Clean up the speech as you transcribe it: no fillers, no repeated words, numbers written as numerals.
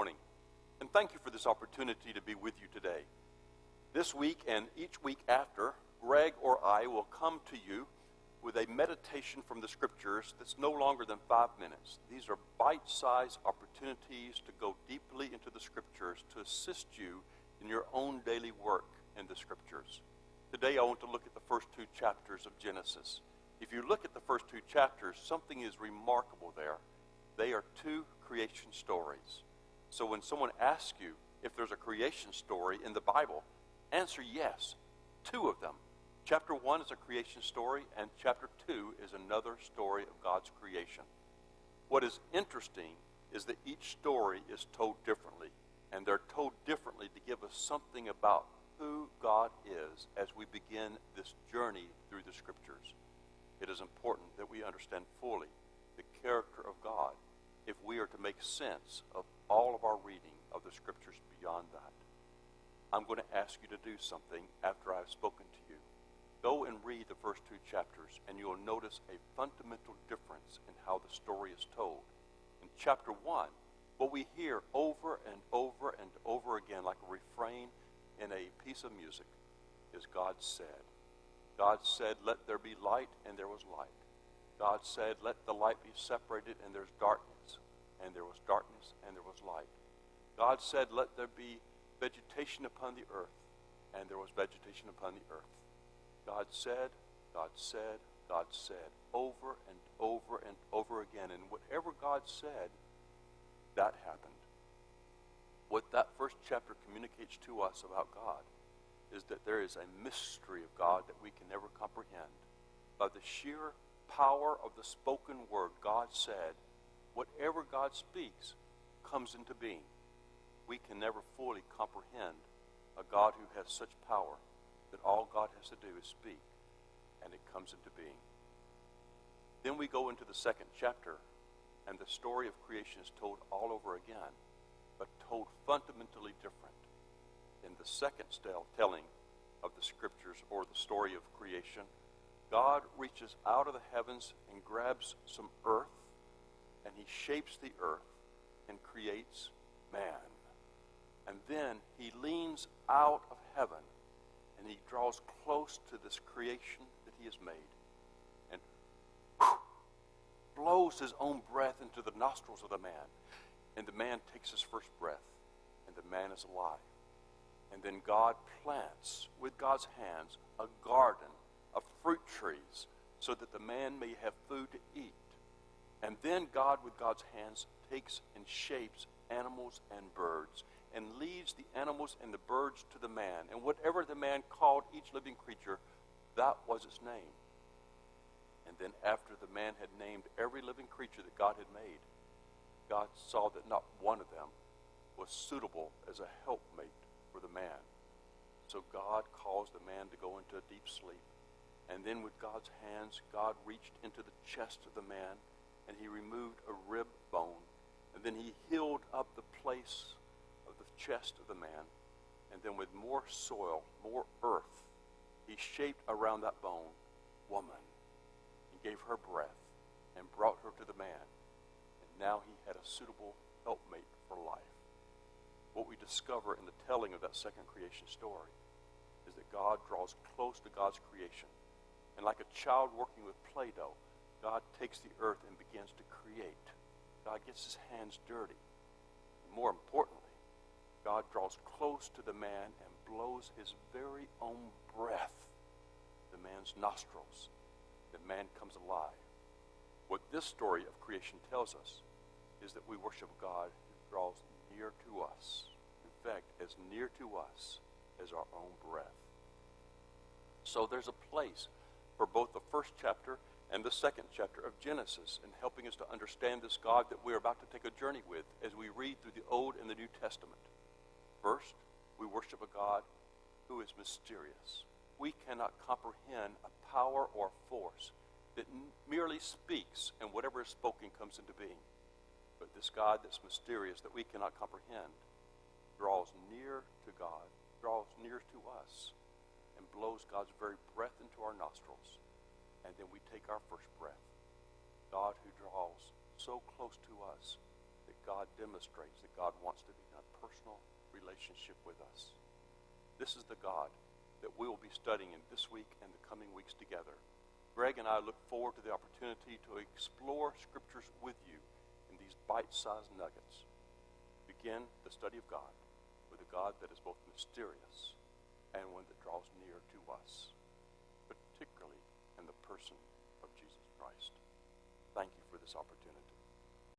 morning, and thank you for this opportunity to be with you today. This week and each week after, Greg or I will come to you with a meditation from the Scriptures that's no longer than 5 minutes. These are bite-sized opportunities to go deeply into the Scriptures to assist you in your own daily work in the Scriptures. Today I want to look at the first 2 chapters of Genesis. If you look at the first 2 chapters, something is remarkable there. They are 2 creation stories. So when someone asks you if there's a creation story in the Bible, answer yes, 2 of them. Chapter 1 is a creation story, and chapter 2 is another story of God's creation. What is interesting is that each story is told differently, and they're told differently to give us something about who God is as we begin this journey through the Scriptures. It is important that we understand fully the character of God if we are to make sense of all of our reading of the Scriptures beyond that. I'm going to ask you to do something after I've spoken to you. Go and read the first 2 chapters, and you'll notice a fundamental difference in how the story is told. In chapter 1, what we hear over and over and over again, like a refrain in a piece of music, is God said. God said, "Let there be light," and there was light. God said, "Let the light be separated," and there's darkness. And there was darkness, and there was light. God said, "Let there be vegetation upon the earth," and there was vegetation upon the earth. God said, God said, God said, over and over and over again. And whatever God said, that happened. What that first chapter communicates to us about God is that there is a mystery of God that we can never comprehend. By the sheer power of the spoken word, God said, whatever God speaks comes into being. We can never fully comprehend a God who has such power that all God has to do is speak, and it comes into being. Then we go into the second chapter, and the story of creation is told all over again, but told fundamentally different. In the second telling of the Scriptures, or the story of creation, God reaches out of the heavens and grabs some earth, and he shapes the earth and creates man. And then he leans out of heaven and he draws close to this creation that he has made and blows his own breath into the nostrils of the man. And the man takes his first breath, and the man is alive. And then God plants with God's hands a garden of fruit trees so that the man may have food to eat. And then God, with God's hands, takes and shapes animals and birds and leads the animals and the birds to the man. And whatever the man called each living creature, that was its name. And then after the man had named every living creature that God had made, God saw that not one of them was suitable as a helpmate for the man. So God caused the man to go into a deep sleep. And then with God's hands, God reached into the chest of the man, and he removed a rib bone. And then he healed up the place of the chest of the man. And then with more soil, more earth, he shaped around that bone woman. He gave her breath and brought her to the man. And now he had a suitable helpmate for life. What we discover in the telling of that second creation story is that God draws close to God's creation. And like a child working with Play-Doh, God takes the earth and begins to create. God gets his hands dirty. And more importantly, God draws close to the man and blows his very own breath in the man's nostrils. The man comes alive. What this story of creation tells us is that we worship God who draws near to us. In fact, as near to us as our own breath. So there's a place for both the first chapter and the second chapter of Genesis in helping us to understand this God that we're about to take a journey with as we read through the Old and the New Testament. First, we worship a God who is mysterious. We cannot comprehend a power or force that merely speaks and whatever is spoken comes into being. But this God that's mysterious, that we cannot comprehend, draws near to God, draws near to us, and blows God's very breath into our nostrils. And then we take our first breath. God who draws so close to us that God demonstrates that God wants to be in a personal relationship with us. This is the God that we will be studying in this week and the coming weeks together. Greg and I look forward to the opportunity to explore scriptures with you in these bite-sized nuggets. Begin the study of God with a God that is both mysterious and one that draws near to us, particularly in the person of Jesus Christ. Thank you for this opportunity.